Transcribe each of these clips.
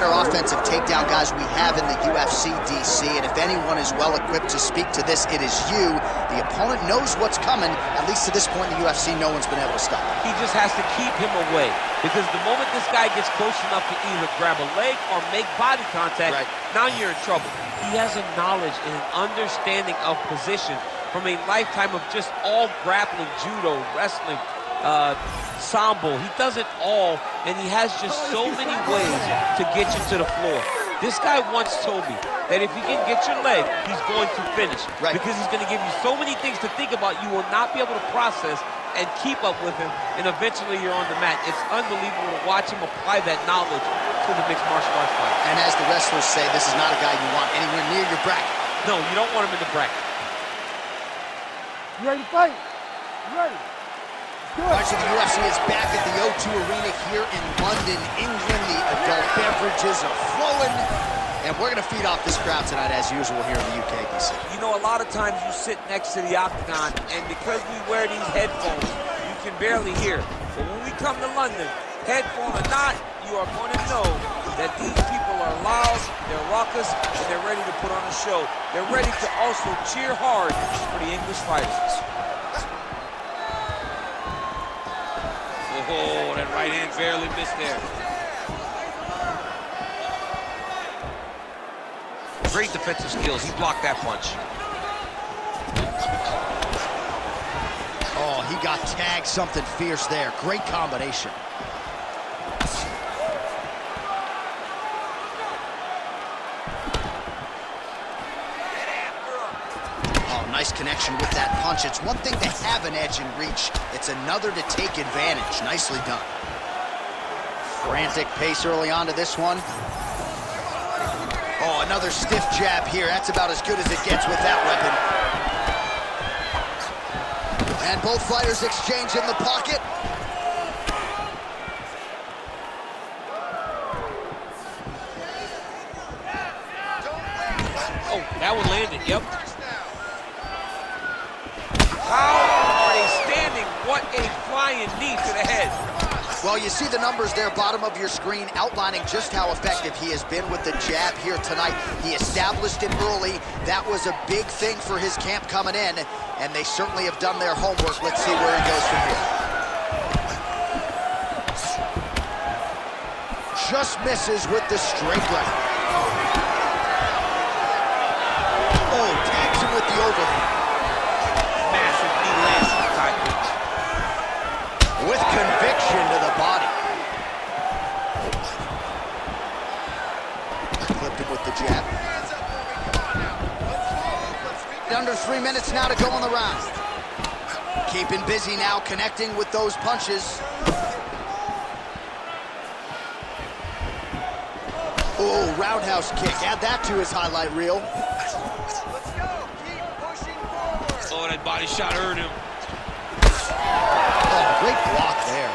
better offensive takedown guys we have in the UFC, DC, and if anyone is well equipped to speak to this, it is you. The opponent knows what's coming. At least to this point in the UFC, no one's been able to stop him. He just has to keep him away, because the moment this guy gets close enough to either grab a leg or make body contact, now you're in trouble. He has a knowledge and an understanding of position from a lifetime of just all grappling, judo, wrestling, sambo. He does it all, and he has just so many ways to get you to the floor. This guy once told me that if he can get your leg, he's going to finish. Because he's going to give you so many things to think about, you will not be able to process and keep up with him, and eventually you're on the mat. It's unbelievable to watch him apply that knowledge to the mixed martial arts fight. And as the wrestlers say, this is not a guy you want anywhere near your bracket. No, you don't want him in the bracket. You ready to fight? You ready? All right, so the UFC is back at the O2 Arena here in London, England. The adult beverages are flowing, and we're going to feed off this crowd tonight as usual here in the UK, DC. You know, a lot of times you sit next to the octagon, and because we wear these headphones, you can barely hear. But when we come to London, headphone or not, you are going to know that these people are loud, they're raucous, and they're ready to put on a show. They're ready to also cheer hard for the English fighters. Oh, that right hand barely missed there. Great defensive skills. He blocked that punch. Oh, he got tagged something fierce there. Great combination. Nice connection with that punch. It's one thing to have an edge and reach. It's another to take advantage. Nicely done. Frantic pace early on to this one. Oh, another stiff jab here. That's about as good as it gets with that weapon. And both fighters exchange in the pocket. Oh, that one landed, yep. How are they standing? What a flying knee to the head. Well, you see the numbers there, bottom of your screen, outlining just how effective he has been with the jab here tonight. He established it early. That was a big thing for his camp coming in, and they certainly have done their homework. Let's see where he goes from here. Just misses with the straight right. Oh, tags him with the overhand. With conviction to the body. Clipped him with the jab. Under 3 minutes now to go on the round. Keeping busy now, connecting with those punches. Oh, roundhouse kick. Add that to his highlight reel. Let's go. Keep pushing forward. Oh, that body shot hurt him. Oh, great block there.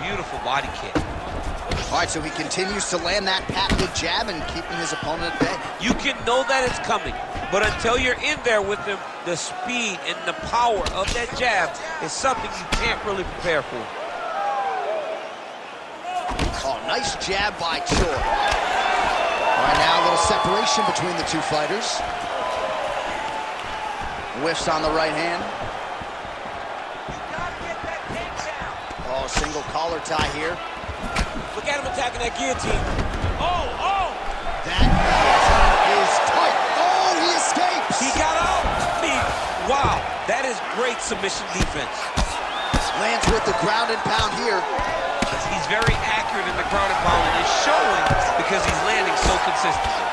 Beautiful body kick. All right, so he continues to land that patented jab and keeping his opponent at bay. You can know that it's coming, but until you're in there with him, the speed and the power of that jab is something you can't really prepare for. Oh, nice jab by Choi. All right, now a little separation between the two fighters. Whiffs on the right hand. Oh, single collar tie here. Look at him attacking that guillotine. Oh! That guillotine is tight. Oh, he escapes. He got out. Wow, that is great submission defense. Lands with the ground and pound here. He's very accurate in the ground and pound, and it's showing because he's landing so consistently.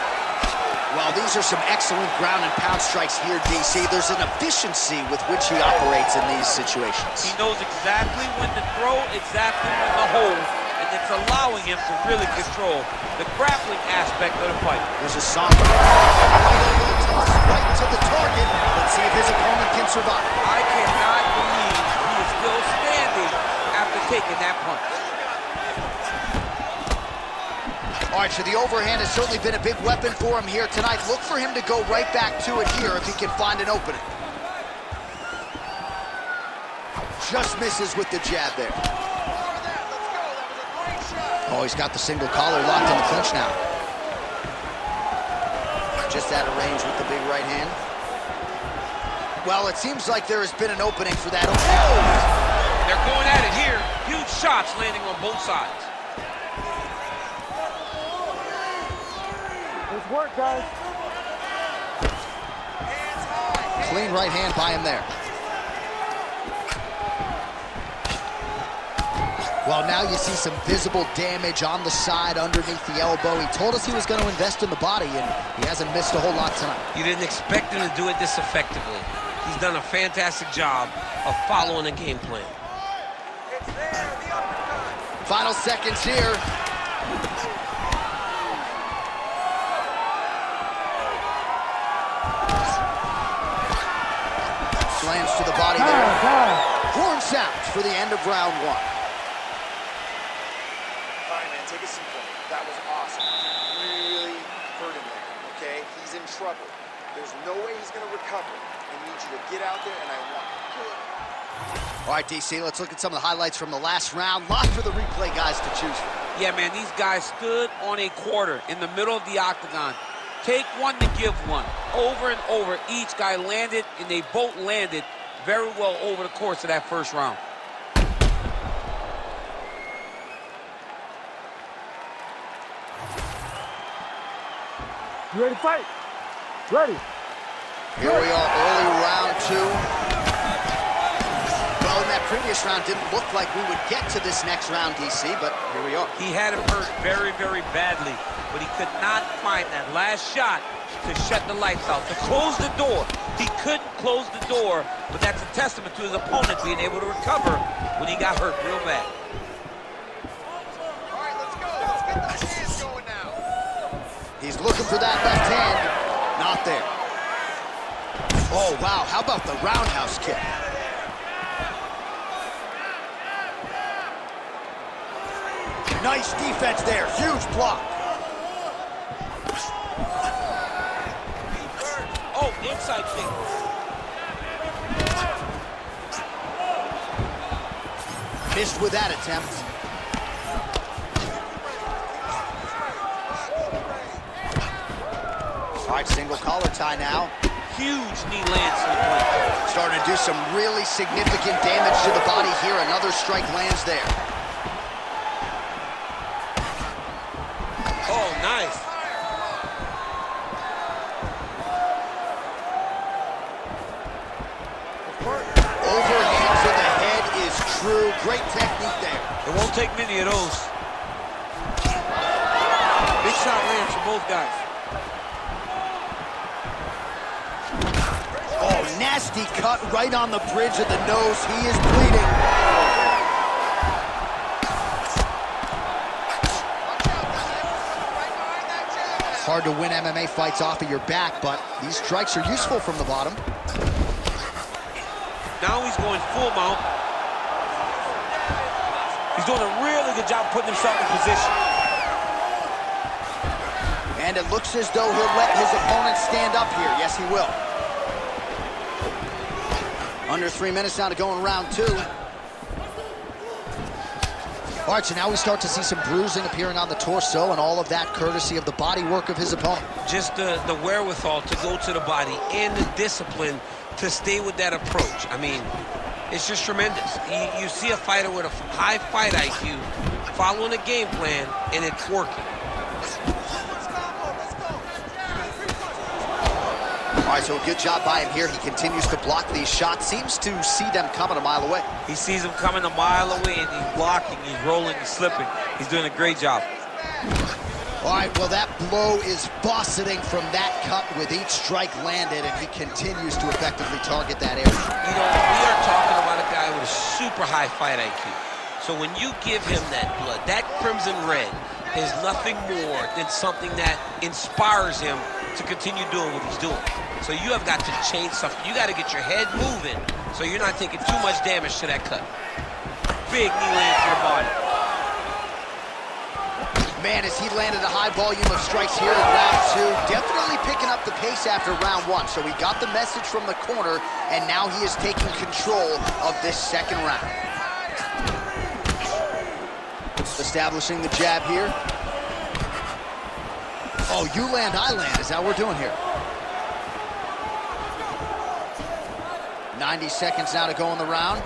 Well, these are some excellent ground and pound strikes here, DC. There's an efficiency with which he operates in these situations. He knows exactly when to throw, exactly when to hold, and it's allowing him to really control the grappling aspect of the fight. There's a song right to the target. Let's see if his opponent can survive. I cannot believe he is still standing after taking that punch. All right, so the overhand has certainly been a big weapon for him here tonight. Look for him to go right back to it here if he can find an opening. Just misses with the jab there. Oh, he's got the single collar locked in the clinch now. Just out of range with the big right hand. Well, it seems like there has been an opening for that. Oh! They're going at it here. Huge shots landing on both sides. Good work, guys. Clean right hand by him there. Well, now you see some visible damage on the side underneath the elbow. He told us he was going to invest in the body, and he hasn't missed a whole lot tonight. You didn't expect him to do it this effectively. He's done a fantastic job of following a game plan. It's there, the uppercut. Final seconds here. Slams to the body there. Horn sounds for the end of round one. All right, man, take a seat. That was awesome. Really hurt him there, okay? He's in trouble. There's no way he's going to recover. I need you to get out there, and I want good. All right, DC, let's look at some of the highlights from the last round. Lot for the replay guys to choose from. Yeah, man, these guys stood on a quarter in the middle of the octagon. Take one to give one. Over and over, each guy landed, and they both landed very well over the course of that first round. You ready to fight? Ready. Here we are, early round two. Well, in that previous round, didn't look like we would get to this next round, DC, but here we are. He had him hurt very, very badly, but he could not find that last shot to shut the lights out, to close the door. He couldn't close the door, but that's a testament to his opponent being able to recover when he got hurt real bad. All right, let's go. Let's get those hands going now. He's looking for that left hand. Not there. Oh, wow. How about the roundhouse kick? Nice defense there. Huge block. Oh, inside kick. Missed with that attempt. All right, single collar tie now. Huge knee lands to the point. Starting to do some really significant damage to the body here. Another strike lands there. Oh, nice. Overhand to the head is true. Great technique there. It won't take many of those. Big shot lands for both guys. Oh, nasty cut right on the bridge of the nose. He is bleeding. It's hard to win MMA fights off of your back, but these strikes are useful from the bottom. Now he's going full mount. He's doing a really good job putting himself in position. And it looks as though he'll let his opponent stand up here. Yes, he will. Under 3 minutes now to go in round two. All right, so now we start to see some bruising appearing on the torso, and all of that courtesy of the body work of his opponent. Just the wherewithal to go to the body and the discipline to stay with that approach. I mean, it's just tremendous. You see a fighter with a high fight IQ following a game plan, and it's working. All right, so a good job by him here. He continues to block these shots. Seems to see them coming a mile away. He sees them coming a mile away, and he's blocking, he's rolling, he's slipping. He's doing a great job. All right, well, that blow is buffeting from that cut with each strike landed, and he continues to effectively target that area. You know, we are talking about a guy with a super high fight IQ. So when you give him that blood, that crimson red is nothing more than something that inspires him to continue doing what he's doing. So you have got to change something. You got to get your head moving so you're not taking too much damage to that cut. Big knee land to the body. Man, as he landed a high volume of strikes here in round two, definitely picking up the pace after round one. So he got the message from the corner, and now he is taking control of this second round. Establishing the jab here. Oh, you land, I land. Is that what we're doing here? 90 seconds now to go in the round.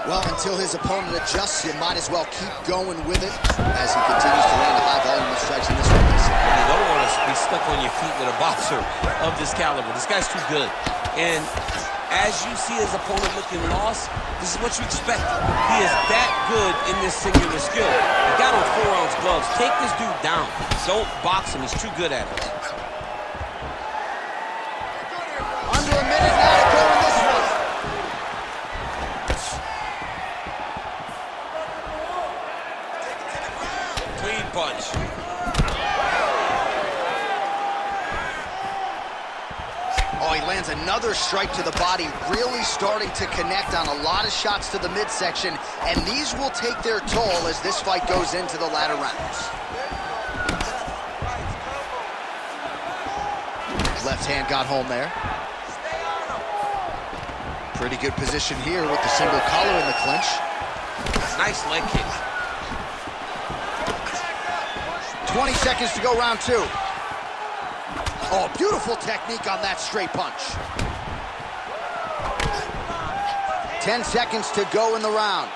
Well, until his opponent adjusts, you might as well keep going with it as he continues to land a high volume of strikes in this one. You don't want to be stuck on your feet with a boxer of this caliber. This guy's too good. And as you see his opponent looking lost, this is what you expect. He is that good in this singular skill. He got on 4-ounce gloves. Take this dude down. Don't box him. He's too good at it. Under a minute now to go in this one. Clean punch. Oh, he lands another strike to the body, really starting to connect on a lot of shots to the midsection, and these will take their toll as this fight goes into the latter rounds. Left hand got home there. Pretty good position here with the single collar in the clinch. Nice leg kick. 20 seconds to go, round two. Oh, beautiful technique on that straight punch. 10 seconds to go in the round.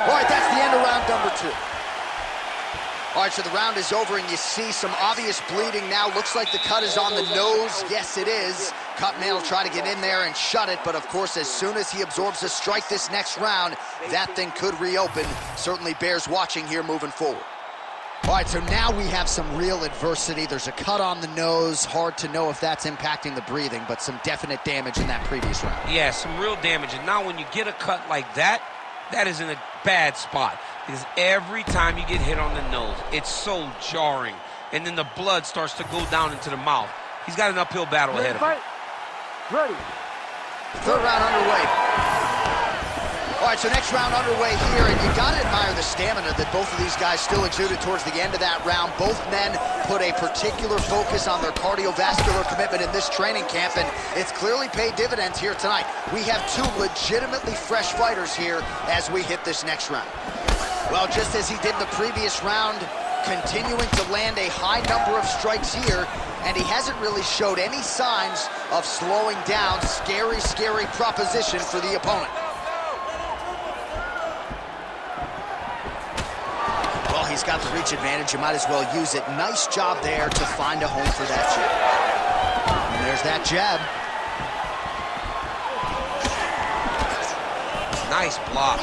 All right, that's the end of round number two. All right, so the round is over, and you see some obvious bleeding now. Looks like the cut is on the nose. Yes, it is. Cutman will try to get in there and shut it, but of course, as soon as he absorbs a strike this next round, that thing could reopen. Certainly bears watching here moving forward. All right, so now we have some real adversity. There's a cut on the nose. Hard to know if that's impacting the breathing, but some definite damage in that previous round. Yeah, some real damage. And now when you get a cut like that, that is in a bad spot. Because every time you get hit on the nose, it's so jarring. And then the blood starts to go down into the mouth. He's got an uphill battle ahead of him. Ready. Third round underway. All right, so next round underway here, and you gotta admire the stamina that both of these guys still exuded towards the end of that round. Both men put a particular focus on their cardiovascular commitment in this training camp, and it's clearly paid dividends here tonight. We have two legitimately fresh fighters here as we hit this next round. Well, just as he did in the previous round, continuing to land a high number of strikes here, and he hasn't really showed any signs of slowing down. Scary, scary proposition for the opponent. Well, he's got the reach advantage. You might as well use it. Nice job there to find a home for that jab. And there's that jab. Nice block.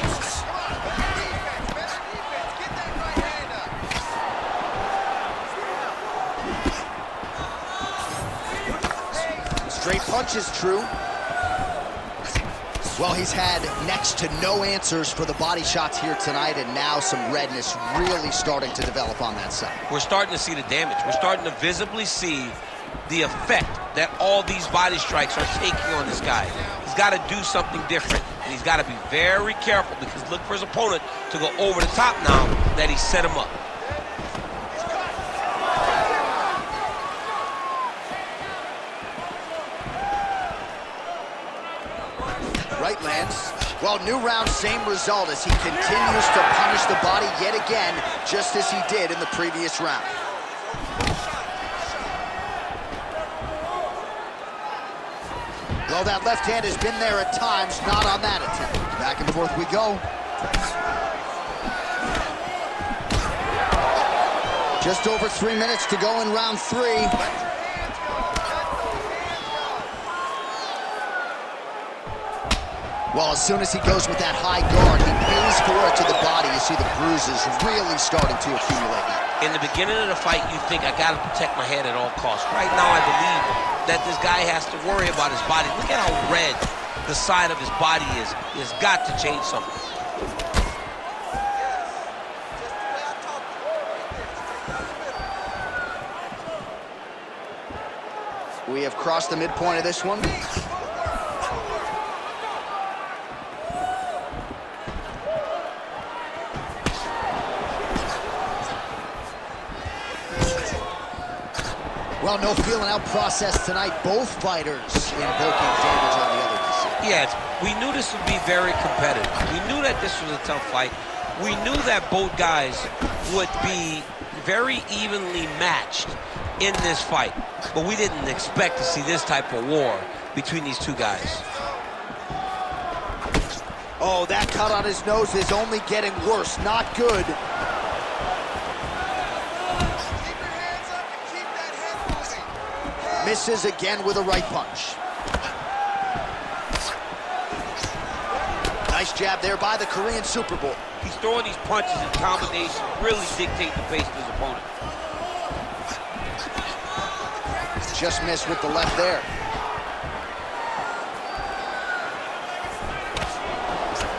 Straight punch is true. Well, he's had next to no answers for the body shots here tonight, and now some redness really starting to develop on that side. We're starting to see the damage. We're starting to visibly see the effect that all these body strikes are taking on this guy. He's got to do something different, and he's got to be very careful because look for his opponent to go over the top now that he set him up. Right lands. Well, new round, same result as he continues to punish the body yet again, just as he did in the previous round. Well, that left hand has been there at times, not on that attempt. Back and forth we go. Just over 3 minutes to go in round three. Well, as soon as he goes with that high guard, he pays for it to the body. You see the bruises really starting to accumulate. In the beginning of the fight, you think, I got to protect my head at all costs. Right now, I believe that this guy has to worry about his body. Look at how red the side of his body is. He has got to change something. We have crossed the midpoint of this one. Well, no feeling out process tonight. Both fighters invoking damage on the other decision. Yes, we knew this would be very competitive. We knew that this was a tough fight. We knew that both guys would be very evenly matched in this fight. But we didn't expect to see this type of war between these two guys. Oh, that cut on his nose is only getting worse. Not good. Misses again with a right punch. Nice jab there by the Korean Super Bowl. He's throwing these punches in combination, really dictate the pace of his opponent. Just missed with the left there.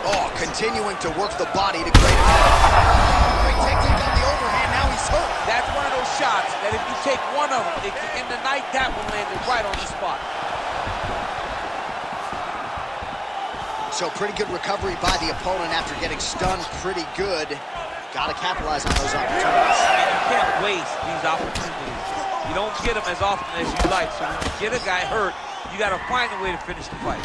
Oh, continuing to work the body to great effect. Great technique on the overhand, now he's hurt. That's one of those shots that if you take one of them, in the night, that one landed right on the spot. So pretty good recovery by the opponent after getting stunned pretty good. Got to capitalize on those opportunities. And you can't waste these opportunities. You don't get them as often as you like. So when you get a guy hurt, you got to find a way to finish the fight.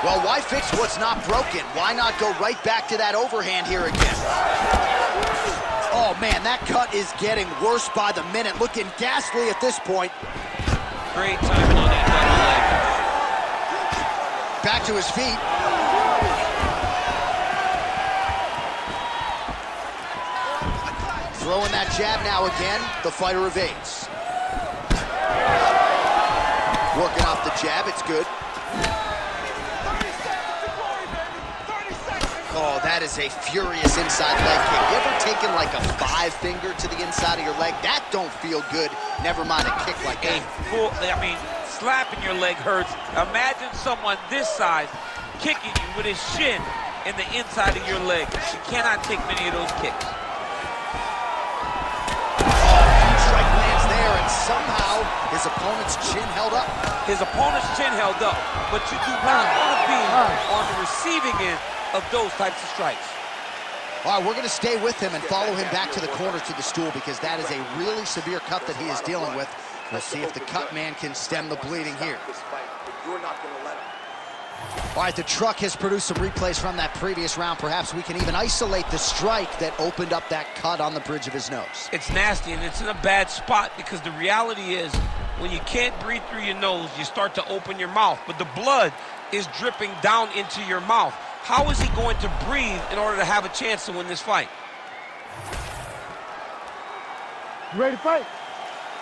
Well, why fix what's not broken? Why not go right back to that overhand here again? Oh, man, that cut is getting worse by the minute. Looking ghastly at this point. Great timing on that double leg. Back to his feet. Throwing that jab now again. The fighter evades. Working off the jab, it's good. Oh, that is a furious inside leg kick. You ever taken like a 5-finger to the inside of your leg? That don't feel good. Never mind a kick like that. Slapping your leg hurts. Imagine someone this size kicking you with his shin in the inside of your leg. You cannot take many of those kicks. Strike lands there, and somehow his opponent's chin held up. His opponent's chin held up, but you do not want to be on the receiving end of those types of strikes. All right, we're going to stay with him and follow him back to the corner to the stool because that is a really severe cut that he is dealing with. We'll see if the cut man can stem the bleeding here. You're not going to let him. All right, the truck has produced some replays from that previous round. Perhaps we can even isolate the strike that opened up that cut on the bridge of his nose. It's nasty, and it's in a bad spot because the reality is when you can't breathe through your nose, you start to open your mouth, but the blood is dripping down into your mouth. How is he going to breathe in order to have a chance to win this fight? You ready to fight?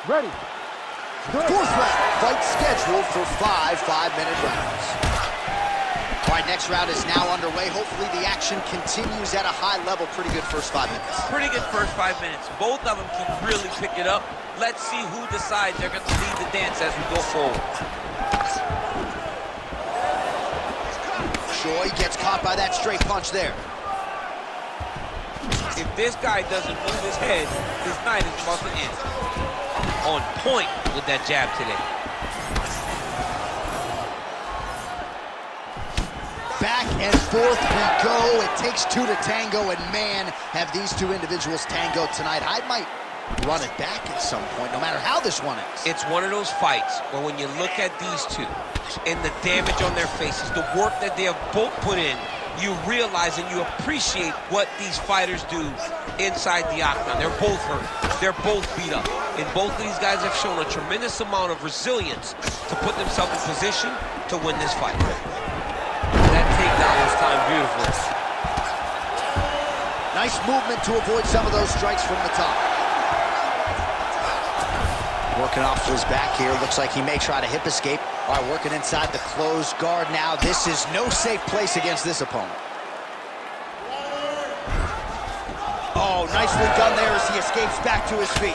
Ready. Fourth round, fight scheduled for 5 5-minute rounds. All right, next round is now underway. Hopefully the action continues at a high level. Pretty good first 5 minutes. Pretty good first 5 minutes. Both of them can really pick it up. Let's see who decides they're going to lead the dance as we go forward. Choi gets caught by that straight punch there. If this guy doesn't move his head, his night is about to end. On point with that jab today. Back and forth we go. It takes two to tango, and man, have these two individuals tangoed tonight. I might run it back at some point, no matter how this one ends. It's one of those fights where when you look at these two and the damage on their faces, the work that they have both put in, you realize and you appreciate what these fighters do inside the octagon. They're both hurt. They're both beat up. And both of these guys have shown a tremendous amount of resilience to put themselves in position to win this fight. That takedown was timed beautifully. Nice movement to avoid some of those strikes from the top. Working off his back here. Looks like he may try to hip escape. All right, working inside the closed guard now. This is no safe place against this opponent. Oh, nicely done there as he escapes back to his feet.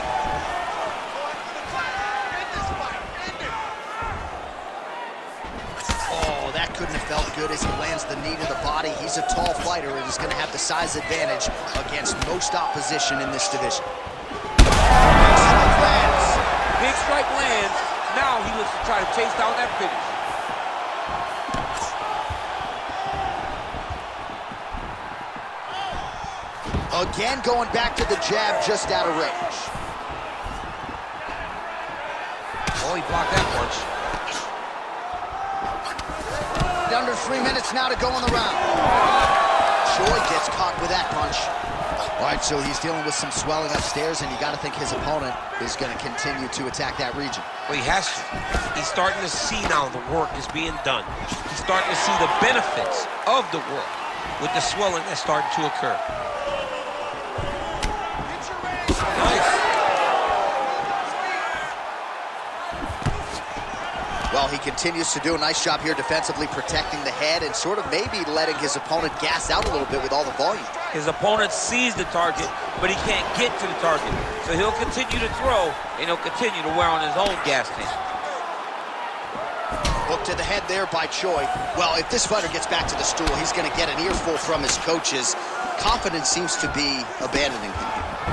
Oh, that couldn't have felt good as he lands the knee to the body. He's a tall fighter and is going to have the size advantage against most opposition in this division. Big strike lands. Now he looks to try to chase down that finish. Again, going back to the jab just out of range. Oh, he blocked that punch. Under 3 minutes now to go in the round. Choi gets caught with that punch. All right, so he's dealing with some swelling upstairs, and you got to think his opponent is going to continue to attack that region. Well, he has to. He's starting to see now the work is being done. He's starting to see the benefits of the work with the swelling that's starting to occur. Nice. Well, he continues to do a nice job here defensively, protecting the head and sort of maybe letting his opponent gas out a little bit with all the volume. His opponent sees the target, but he can't get to the target. So he'll continue to throw, and he'll continue to wear on his own gas tank. Hook to the head there by Choi. Well, if this fighter gets back to the stool, he's going to get an earful from his coaches. Confidence seems to be abandoning him.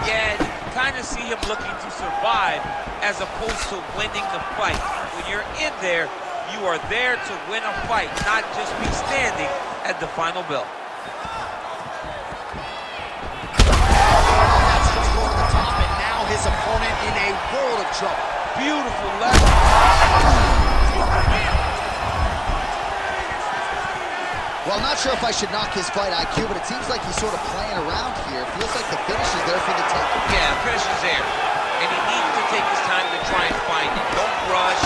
Yeah, you kind of see him looking to survive as opposed to winning the fight. When you're in there, you are there to win a fight, not just be standing at the final bell. That's right over the top, and now his opponent in a world of trouble. Beautiful left. Well, not sure if I should knock his fight IQ, but it seems like he's sort of playing around here. It feels like the finish is there for the taking. Yeah, the finish is there. And he needs to take his time to try and find it. Don't rush.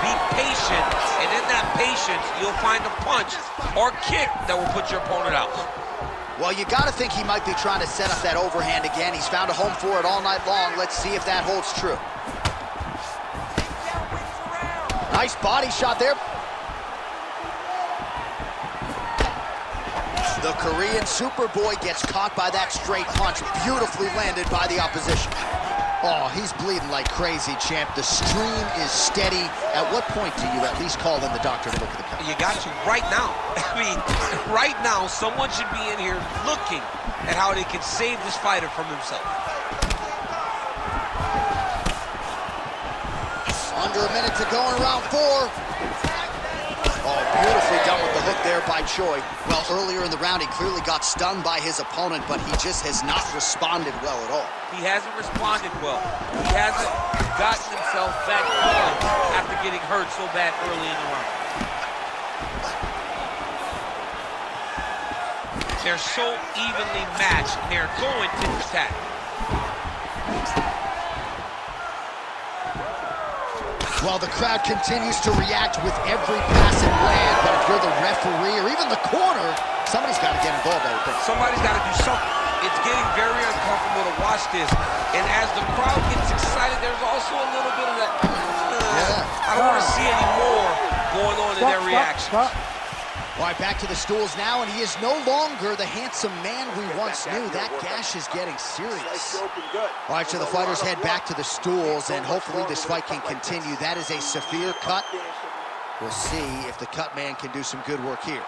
Be patient. And in that patience, you'll find a punch or kick that will put your opponent out. Well, you got to think he might be trying to set up that overhand again. He's found a home for it all night long. Let's see if that holds true. Nice body shot there. The Korean Superboy gets caught by that straight punch, beautifully landed by the opposition. Oh, he's bleeding like crazy, champ. The stream is steady. At what point do you at least call in the doctor to look at the cut? You got to right now. I mean, right now, someone should be in here looking at how they can save this fighter from himself. Under a minute to go in round 4. Oh, beautifully done with the hook there by Choi. Well, earlier in the round, he clearly got stung by his opponent, but he just has not responded well at all. He hasn't responded well. He hasn't gotten himself back going after getting hurt so bad early in the round. They're so evenly matched, and they're going to attack. Well, the crowd continues to react with every passive land, but if you're the referee or even the corner, somebody's got to get involved, I would think. Somebody's got to do something. It's getting very uncomfortable to watch this. And as the crowd gets excited, there's also a little bit of that, I don't want to see any more going on in their reactions. All right, back to the stools now, and he is no longer the handsome man we once knew. That gash is getting serious. All right, so the fighters head back to the stools, and hopefully this fight can continue. That is a severe cut. We'll see if the cut man can do some good work here.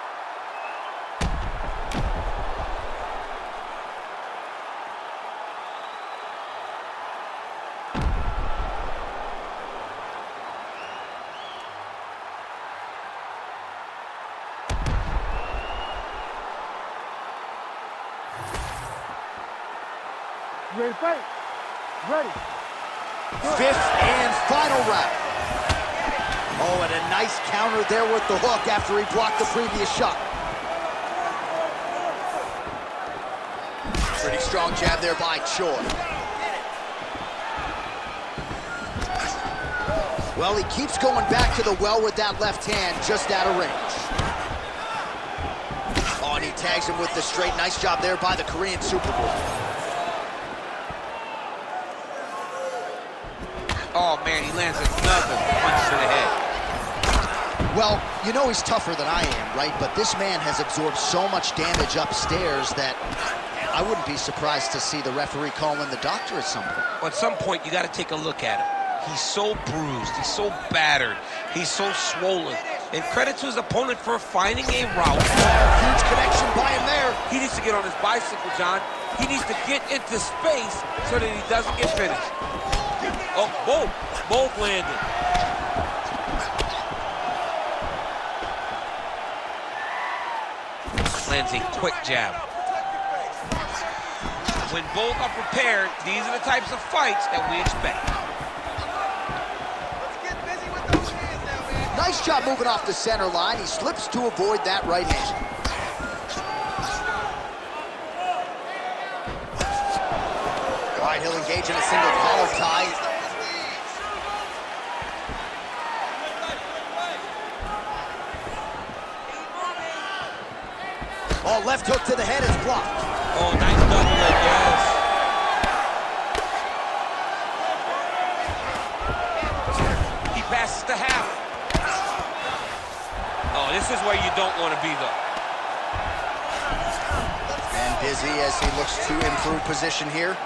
Ready to fight? Ready. Fifth and final round. Oh, and a nice counter there with the hook after he blocked the previous shot. Pretty strong jab there by Choi. Well, he keeps going back to the well with that left hand, just out of range. Oh, and he tags him with the straight. Nice job there by the Korean Superboy. Oh, man, he lands another punch to the head. Well, you know he's tougher than I am, right? But this man has absorbed so much damage upstairs that I wouldn't be surprised to see the referee call in the doctor at some point. Well, at some point, you got to take a look at him. He's so bruised. He's so battered. He's so swollen. And credit to his opponent for finding a route. Huge connection by him there. He needs to get on his bicycle, John. He needs to get into space so that he doesn't get finished. Oh, both landed. Lands a quick jab. When both are prepared, these are the types of fights that we expect. Let's get busy Nice job moving off the center line. He slips to avoid that right hand. All right, he'll engage in a single collar tie. Oh, left hook to the head is blocked. Oh, nice double leg, yes. He passes to half. Oh, this is where you don't want to be, though. And busy as he looks to improve position here.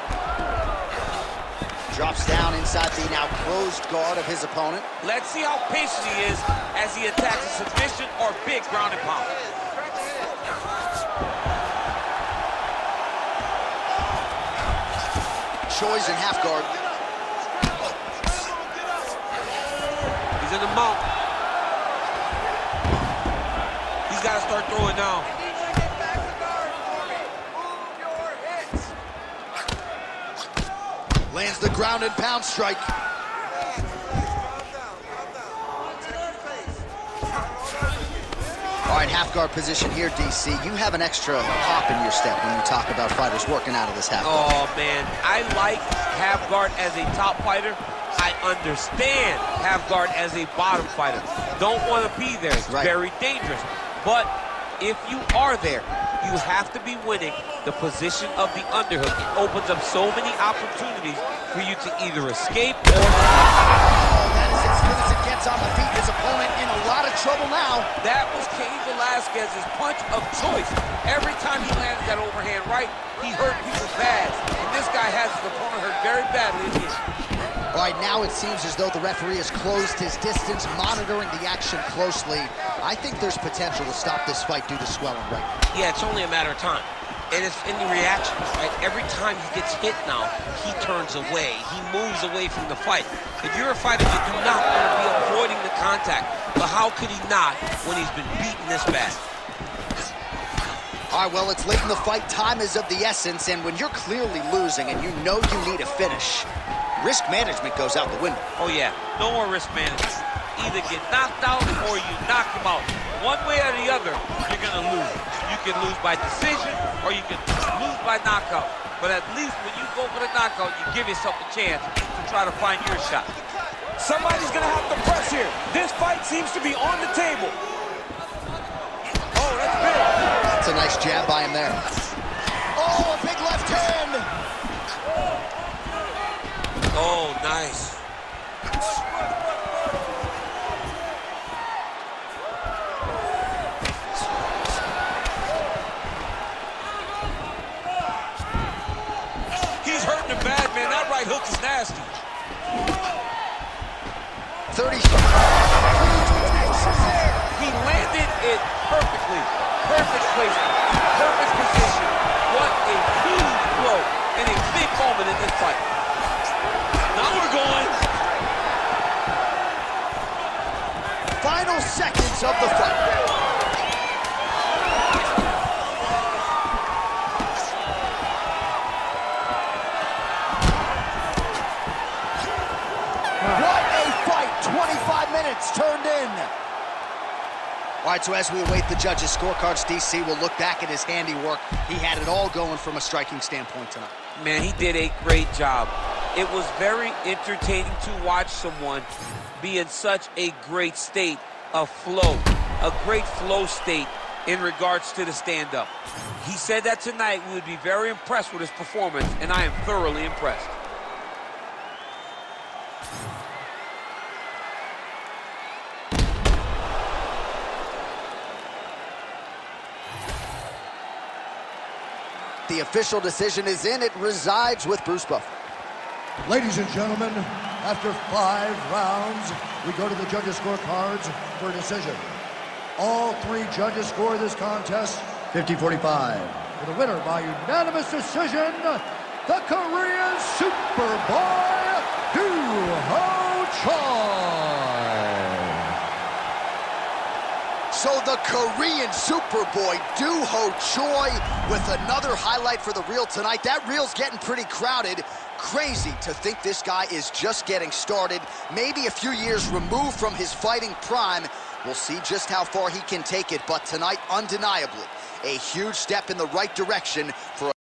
Drops down inside the now closed guard of his opponent. Let's see how patient he is as he attacks a submission or big ground and pound. Choi's in half guard. He's in the mount. He's got to start throwing now. Lands the ground and pound strike. All right, half guard position here, DC. You have an extra hop in your step when you talk about fighters working out of this half guard. Oh, man. I like half guard as a top fighter. I understand half guard as a bottom fighter. Don't want to be there. It's very dangerous. But if you are there, you have to be winning the position of the underhook. It opens up so many opportunities for you to either escape or... Oh, that is as good as it gets on the feet. His opponent in a lot of trouble now. That was Cain Velasquez's punch of choice. Every time he landed that overhand right, he hurt people bad. And this guy has his opponent hurt very badly again. All right, now it seems as though the referee has closed his distance, monitoring the action closely. I think there's potential to stop this fight due to swelling right now. Yeah, it's only a matter of time. And it's in the reaction, right? Every time he gets hit now, he turns away. He moves away from the fight. If you're a fighter, you do not want to be avoiding the contact. But how could he not when he's been beaten this bad? All right, well, it's late in the fight. Time is of the essence, and when you're clearly losing and you know you need a finish, risk management goes out the window. Oh, yeah. No more risk management. Either get knocked out or you knock him out. One way or the other, you're going to lose. You can lose by decision or you can lose by knockout. But at least when you go for the knockout, you give yourself a chance to try to find your shot. Somebody's going to have to press here. This fight seems to be on the table. Oh, that's big. That's a nice jab by him there. Oh, a big left hand. Oh, nice. He's hurting him bad, man. That right hook is nasty. 30. He landed it perfectly. Perfect placement. Perfect position. What a huge blow and a big moment in this fight. Now we're going. Final seconds of the fight. What a fight! 25 minutes turned in. All right, so as we await the judges' scorecards, DC will look back at his handiwork. He had it all going from a striking standpoint tonight. Man, he did a great job. It was very entertaining to watch someone be in such a great state of flow, a great flow state in regards to the stand-up. He said that tonight we would be very impressed with his performance, and I am thoroughly impressed. The official decision is in. It resides with Bruce Buffer. Ladies and gentlemen, after 5 rounds, we go to the judges' scorecards for a decision. All 3 judges score this contest 50-45. For the winner by unanimous decision, the Korean Superboy, Doo Ho Choi. So the Korean Superboy, Doo Ho Choi, with another highlight for the reel tonight. That reel's getting pretty crowded. Crazy to think this guy is just getting started, maybe a few years removed from his fighting prime. We'll see just how far he can take it, but tonight, undeniably, a huge step in the right direction for